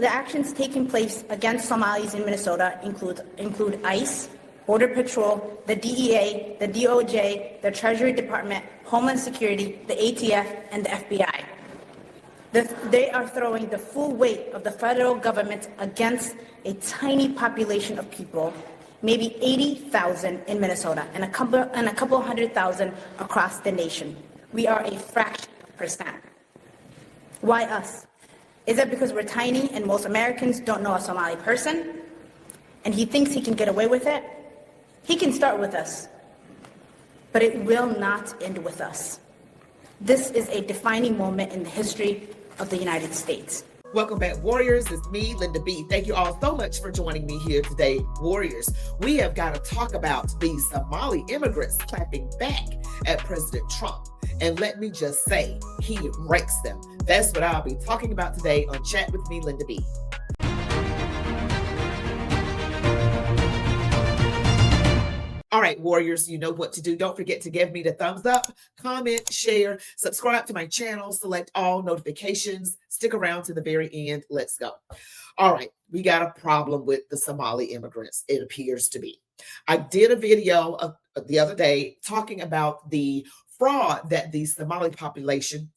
actions taking place against Somalis in Minnesota include ICE, Border Patrol, the DEA, the DOJ, the Treasury Department, Homeland Security, the ATF, and the FBI. They are throwing the full weight of the federal government against a tiny population of people, maybe 80,000 in Minnesota and a couple 100,000 across the nation. We are a fraction of a percent. Why us? Is it because we're tiny and most Americans don't know a Somali person and he thinks he can get away with it? He can start with us, but it will not end with us. This is a defining moment in the history of the United States. Welcome back, Warriors. It's me, Linda B. Thank you all so much for joining me here today, Warriors. We have got to talk about the Somali immigrants clapping back at President Trump. And let me just say, he wrecks them. That's what I'll be talking about today on Chat with me, Linda B. All right, Warriors, you know what to do. Don't forget to give me the thumbs up, comment, share, subscribe to my channel, select all notifications, stick around to the very end. Let's go. All right, we got a problem with the Somali immigrants, it appears to be. I did a video the other day talking about the fraud that the Somali population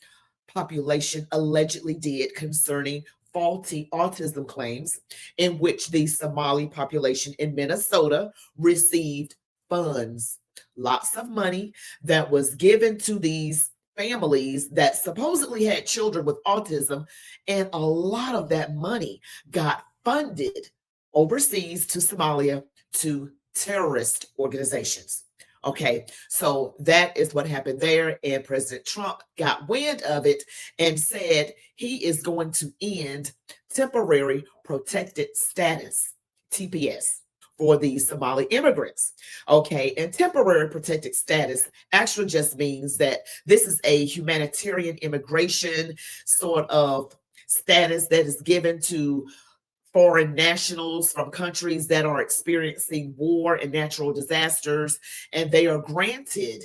allegedly did concerning faulty autism claims, in which the Somali population in Minnesota received funds, lots of money that was given to these families that supposedly had children with autism, and a lot of that money got funded overseas to Somalia to terrorist organizations. Okay, so that is what happened there, and President Trump got wind of it and said he is going to end temporary protected status, TPS, for these Somali immigrants. Okay, and temporary protected status actually just means that this is a humanitarian immigration sort of status that is given to foreign nationals from countries that are experiencing war and natural disasters, and they are granted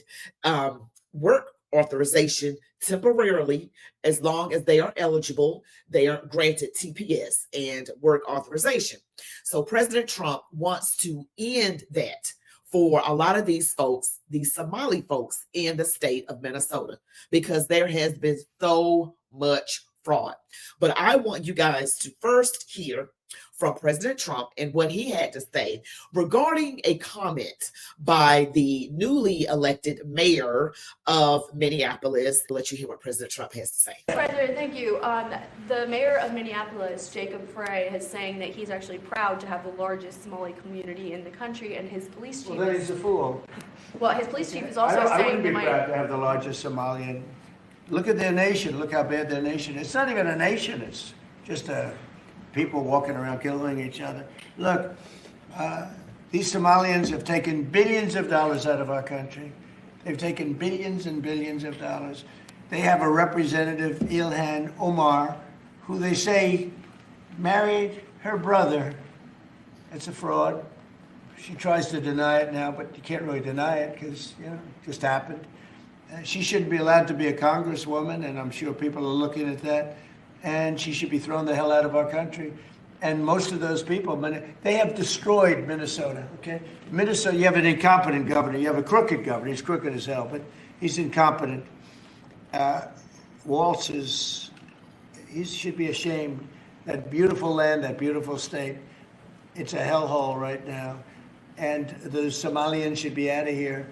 work authorization temporarily. As long as they are eligible, they are granted TPS and work authorization. So President Trump wants to end that for a lot of these folks, these Somali folks in the state of Minnesota, because there has been so much fraud. But I want you guys to first hear from President Trump and what he had to say regarding a comment by the newly elected mayor of Minneapolis. I'll let you hear what President Trump has to say. President, thank you. The mayor of Minneapolis, Jacob Frey, is saying that he's actually proud to have the largest Somali community in the country, and his police chief. Well, then he's a fool. Well, his police chief is also saying I wouldn't be proud to have the largest Somalian. Look at their nation. Look how bad their nation is. It's not even a nation. It's just people walking around killing each other. Look, these Somalians have taken billions of dollars out of our country. They've taken billions and billions of dollars. They have a representative, Ilhan Omar, who they say married her brother. It's a fraud. She tries to deny it now, but you can't really deny it because, you know, it just happened. She shouldn't be allowed to be a congresswoman, and I'm sure people are looking at that. And she should be thrown the hell out of our country. And most of those people, they have destroyed Minnesota, okay? Minnesota, you have an incompetent governor. You have a crooked governor. He's crooked as hell, but he's incompetent. Waltz he should be ashamed. That beautiful land, that beautiful state, it's a hellhole right now. And the Somalians should be out of here.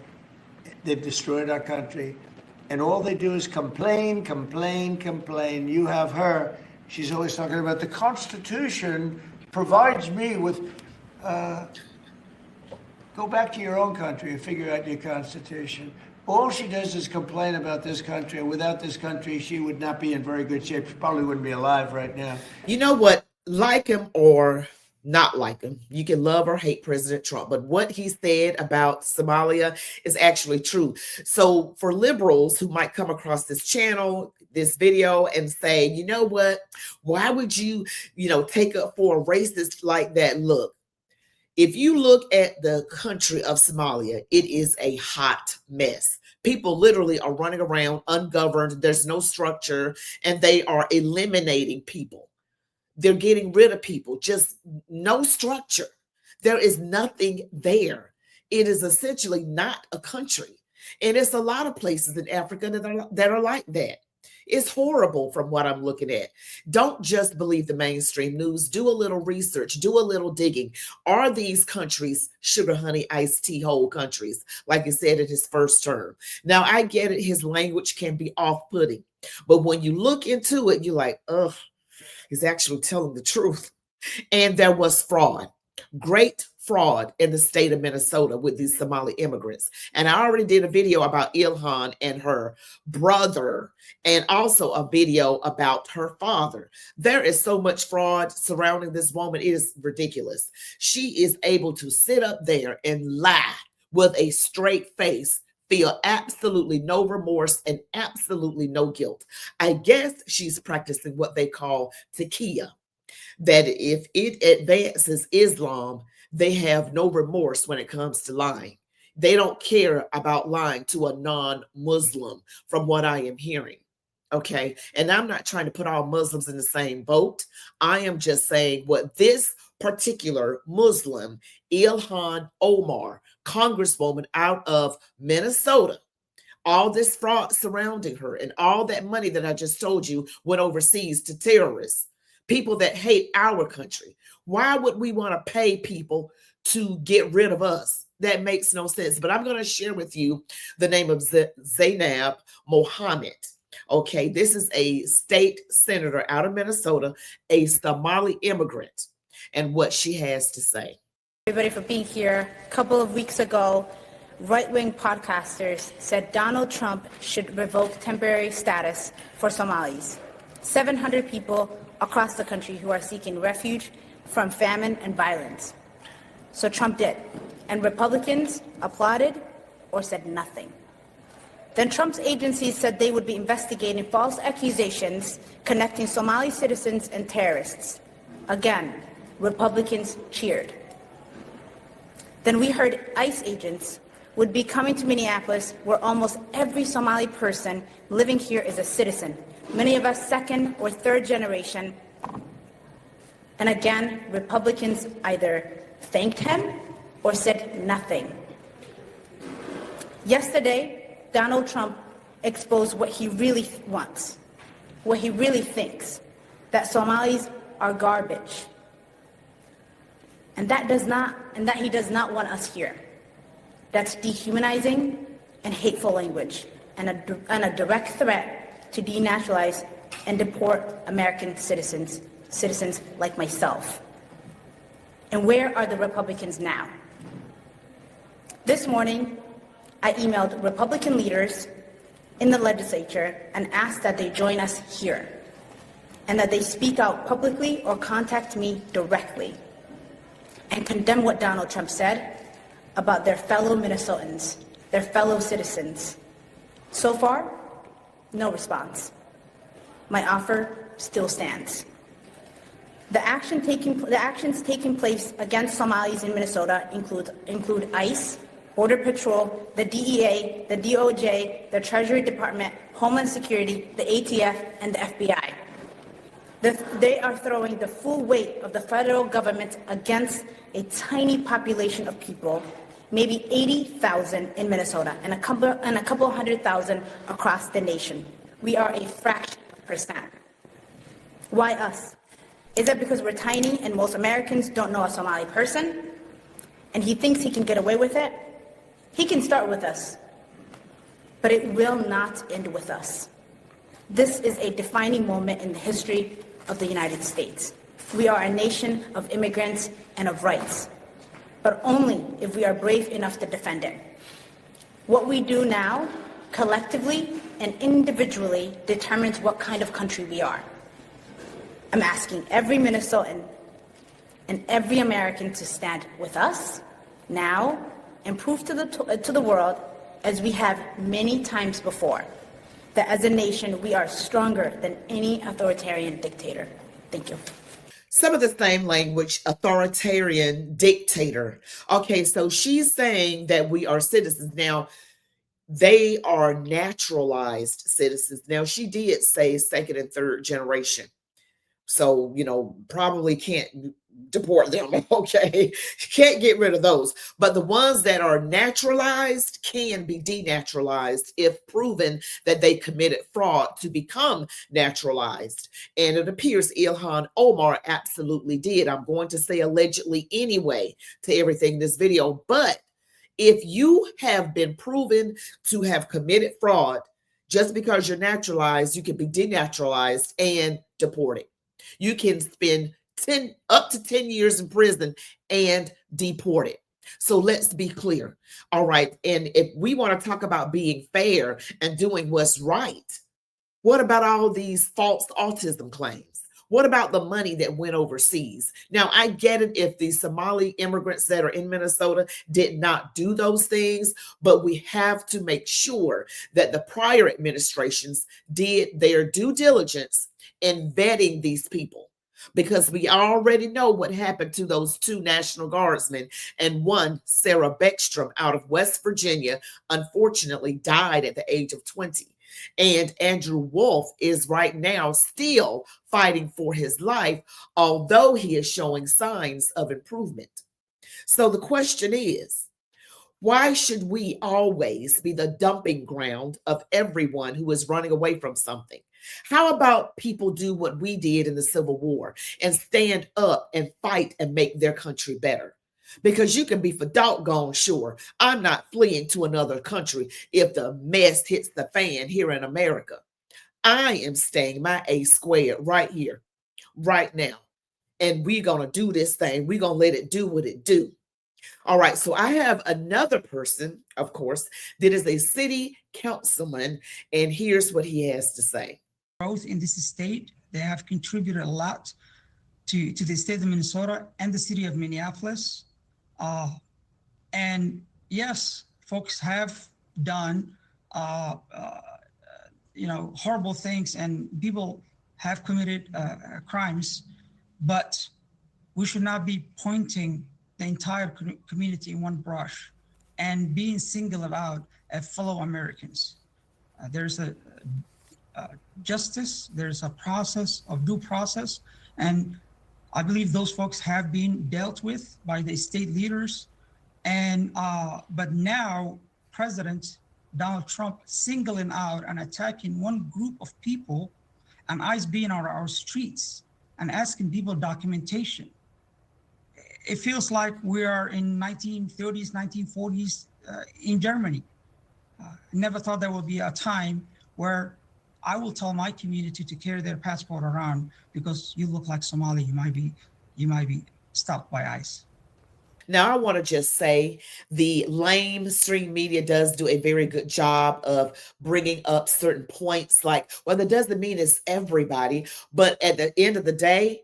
They've destroyed our country. And all they do is complain, complain, complain. You have her. She's always talking about the Constitution provides me with, go back to your own country and figure out your Constitution. All she does is complain about this country. And without this country, she would not be in very good shape. She probably wouldn't be alive right now. You know what? Like him or not like him, you can love or hate President Trump, but what he said about Somalia is actually true. So for liberals who might come across this channel, this video, and say, you know what, why would you, take up for a racist like that? Look, if you look at the country of Somalia, it is a hot mess. People literally are running around ungoverned. There's no structure, and they are eliminating people. They're getting rid of people, just no structure. There is nothing there. It is essentially not a country. And it's a lot of places in Africa that are like that. It's horrible from what I'm looking at. Don't just believe the mainstream news. Do a little research, do a little digging. Are these countries sugar, honey, iced tea hole countries, like he said in his first term? Now, I get it. His language can be off-putting. But when you look into it, you're like, ugh, he's actually telling the truth. And there was fraud, great fraud in the state of Minnesota with these Somali immigrants. And I already did a video about Ilhan and her brother, and also a video about her father. There is so much fraud surrounding this woman. It is ridiculous. She is able to sit up there and lie with a straight face, feel absolutely no remorse and absolutely no guilt. I guess she's practicing what they call taqiyya, that if it advances Islam, they have no remorse when it comes to lying. They don't care about lying to a non-Muslim, from what I am hearing. Okay. And I'm not trying to put all Muslims in the same boat. I am just saying what this particular Muslim, Ilhan Omar, Congresswoman out of Minnesota, all this fraud surrounding her and all that money that I just told you went overseas to terrorists, people that hate our country. Why would we want to pay people to get rid of us? That makes no sense. But I'm going to share with you the name of Zainab Mohamed. Okay, this is a state senator out of Minnesota, a Somali immigrant, and what she has to say. Everybody for being here. A couple of weeks ago, right-wing podcasters said Donald Trump should revoke temporary status for Somalis. 700 people across the country who are seeking refuge from famine and violence. So Trump did, and Republicans applauded or said nothing. Then Trump's agencies said they would be investigating false accusations connecting Somali citizens and terrorists. Again, Republicans cheered. Then we heard ICE agents would be coming to Minneapolis, where almost every Somali person living here is a citizen, many of us second or third generation. And again, Republicans either thanked him or said nothing. Yesterday, Donald Trump exposed what he really wants, what he really thinks, that Somalis are garbage. And that he does not want us here. That's dehumanizing and hateful language, and a direct threat to denaturalize and deport American citizens like myself. And where are the Republicans now? This morning, I emailed Republican leaders in the legislature and asked that they join us here, and that they speak out publicly or contact me directly and condemn what Donald Trump said about their fellow Minnesotans, their fellow citizens. So far, no response. My offer still stands. The actions taking place against Somalis in Minnesota include ICE, Border Patrol, the DEA, the DOJ, the Treasury Department, Homeland Security, the ATF, and the FBI. They are throwing the full weight of the federal government against a tiny population of people, maybe 80,000 in Minnesota and a couple 100,000 across the nation. We are a fraction of percent. Why us? Is that because we're tiny and most Americans don't know a Somali person, and he thinks he can get away with it? He can start with us, but it will not end with us. This is a defining moment in the history of the United States. We are a nation of immigrants and of rights, but only if we are brave enough to defend it. What we do now, collectively and individually, determines what kind of country we are. I'm asking every Minnesotan and every American to stand with us now and prove to the world, as we have many times before, that as a nation we are stronger than any authoritarian dictator. Thank you. Some of the same language, authoritarian dictator. Okay, so she's saying that we are citizens. Now, they are naturalized citizens. Now, she did say second and third generation. So, probably can't deport them. Okay. Can't get rid of those. But the ones that are naturalized can be denaturalized if proven that they committed fraud to become naturalized. And it appears Ilhan Omar absolutely did. I'm going to say allegedly anyway to everything in this video. But if you have been proven to have committed fraud, just because you're naturalized, you can be denaturalized and deported. You can spend up to 10 years in prison and deported. So let's be clear. All right. And if we want to talk about being fair and doing what's right, what about all these false autism claims? What about the money that went overseas? Now, I get it if the Somali immigrants that are in Minnesota did not do those things, but we have to make sure that the prior administrations did their due diligence in vetting these people, because we already know what happened to those 2 National Guardsmen, and one, Sarah Beckstrom out of West Virginia, unfortunately died at the age of 20. And Andrew Wolf is right now still fighting for his life, although he is showing signs of improvement. So the question is, why should we always be the dumping ground of everyone who is running away from something? How about people do what we did in the Civil War and stand up and fight and make their country better? Because you can be for doggone sure I'm not fleeing to another country if the mess hits the fan here in America. I am staying my A squared right here, right now. And we're going to do this thing. We're going to let it do what it do. All right, so I have another person, of course, that is a city councilman, and here's what he has to say. Growth in this state, they have contributed a lot to the state of Minnesota and the city of Minneapolis. And yes, folks have done, horrible things, and people have committed crimes, but we should not be pointing the entire community in one brush and being singled out as fellow Americans. There's a justice, there's a process of due process, and I believe those folks have been dealt with by the state leaders. And but now President Donald Trump singling out and attacking one group of people, and ICE being on our streets and asking people documentation. It feels like we are in 1930s, 1940s in Germany. Never thought there would be a time where I will tell my community to carry their passport around because you look like Somali. You might be stopped by ICE. Now, I want to just say the mainstream media does do a very good job of bringing up certain points. Like, well, that doesn't mean it's everybody, but at the end of the day,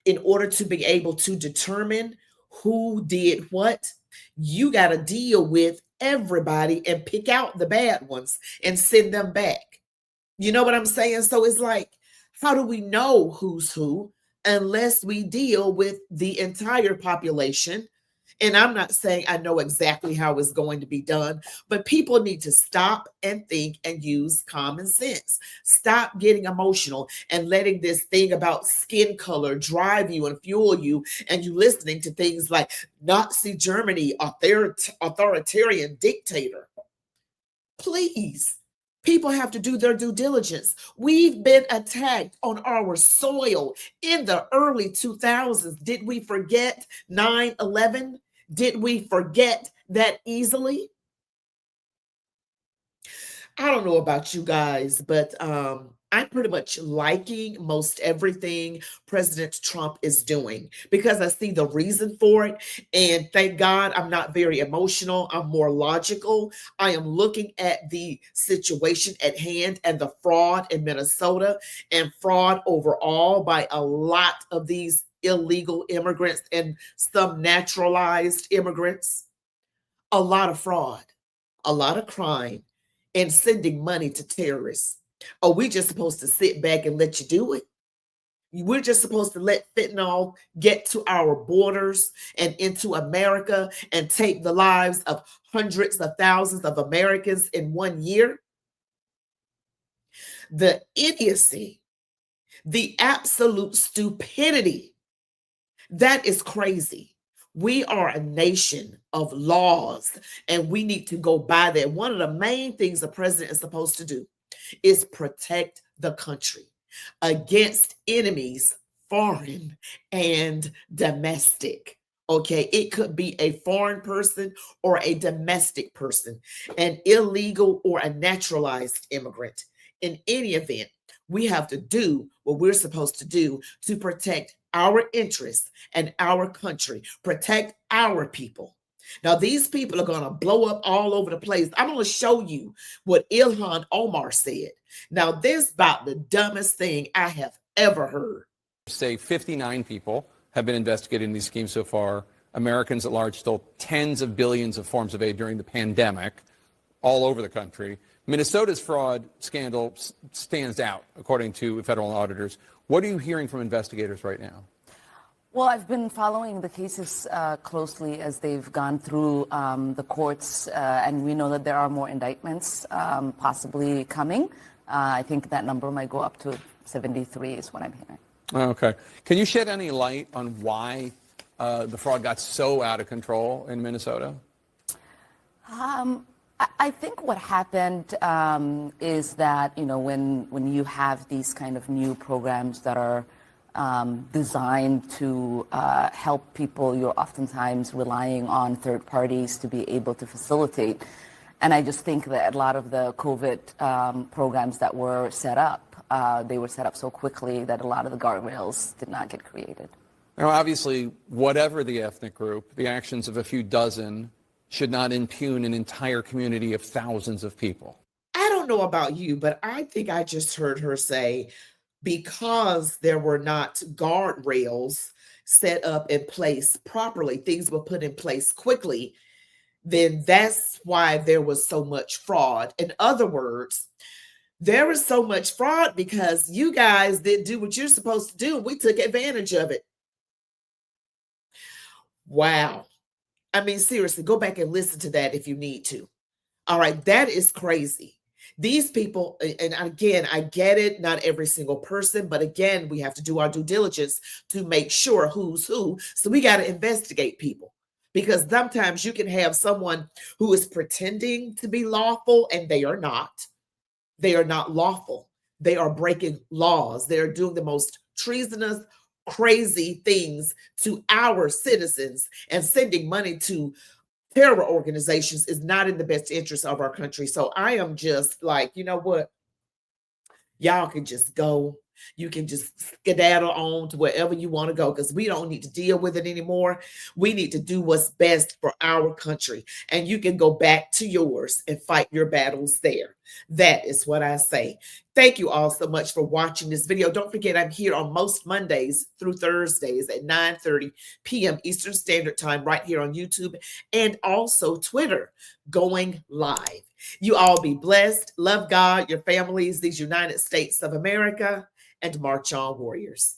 in order to be able to determine who did what, you got to deal with everybody and pick out the bad ones and send them back. You know what I'm saying? So it's like, how do we know who's who unless we deal with the entire population? And I'm not saying I know exactly how it's going to be done, but people need to stop and think and use common sense. Stop getting emotional and letting this thing about skin color drive you and fuel you, and you listening to things like Nazi Germany, authoritarian dictator. Please. People have to do their due diligence. We've been attacked on our soil in the early 2000s. Did we forget 9/11? Did we forget that easily? I don't know about you guys, but I'm pretty much liking most everything President Trump is doing because I see the reason for it. And thank God I'm not very emotional. I'm more logical. I am looking at the situation at hand and the fraud in Minnesota and fraud overall by a lot of these illegal immigrants and some naturalized immigrants. A lot of fraud, a lot of crime, and sending money to terrorists. Are we just supposed to sit back and let you do it? We're just supposed to let fentanyl get to our borders and into America and take the lives of hundreds of thousands of Americans in 1 year? The idiocy The absolute stupidity. That is crazy. We are a nation of laws, and we need to go by that. One of the main things the president is supposed to do is protect the country against enemies, foreign and domestic. Okay, it could be a foreign person or a domestic person, an illegal or a naturalized immigrant. In any event, we have to do what we're supposed to do to protect our interests and our country, protect our people. Now, these people are going to blow up all over the place. I'm going to show you what Ilhan Omar said. Now, this is about the dumbest thing I have ever heard. Say 59 people have been investigated in these schemes so far. Americans at large stole tens of billions of forms of aid during the pandemic all over the country. Minnesota's fraud scandal stands out, according to federal auditors. What are you hearing from investigators right now? Well, I've been following the cases closely as they've gone through the courts, and we know that there are more indictments possibly coming. I think that number might go up to 73 is what I'm hearing. Okay. Can you shed any light on why the fraud got so out of control in Minnesota? I think what happened is that, you know, when you have these kind of new programs that are designed to help people, you're oftentimes relying on third parties to be able to facilitate. And I just think that a lot of the COVID programs that were set up, they were set up so quickly that a lot of the guardrails did not get created. Now, obviously, whatever the ethnic group, the actions of a few dozen should not impugn an entire community of thousands of people. I don't know about you, but I think I just heard her say, because there were not guardrails set up in place properly, things were put in place quickly, then that's why there was so much fraud. In other words, there was so much fraud because you guys didn't do what you're supposed to do. We took advantage of it. Wow. I mean, seriously, go back and listen to that if you need to. All right, that is crazy. These people, and again, I get it, not every single person, but again, we have to do our due diligence to make sure who's who. So we got to investigate people, because sometimes you can have someone who is pretending to be lawful and they are not. They are not lawful. They are breaking laws. They are doing the most treasonous, crazy things to our citizens, and sending money to terror organizations is not in the best interest of our country. So I am just like, you know what? Y'all can just go. You can just skedaddle on to wherever you want to go, because we don't need to deal with it anymore. We need to do what's best for our country. And you can go back to yours and fight your battles there. That is what I say. Thank you all so much for watching this video. Don't forget, I'm here on most Mondays through Thursdays at 9:30 p.m. Eastern Standard Time right here on YouTube, and also Twitter, going live. You all be blessed. Love God, your families, these United States of America, and march on, warriors.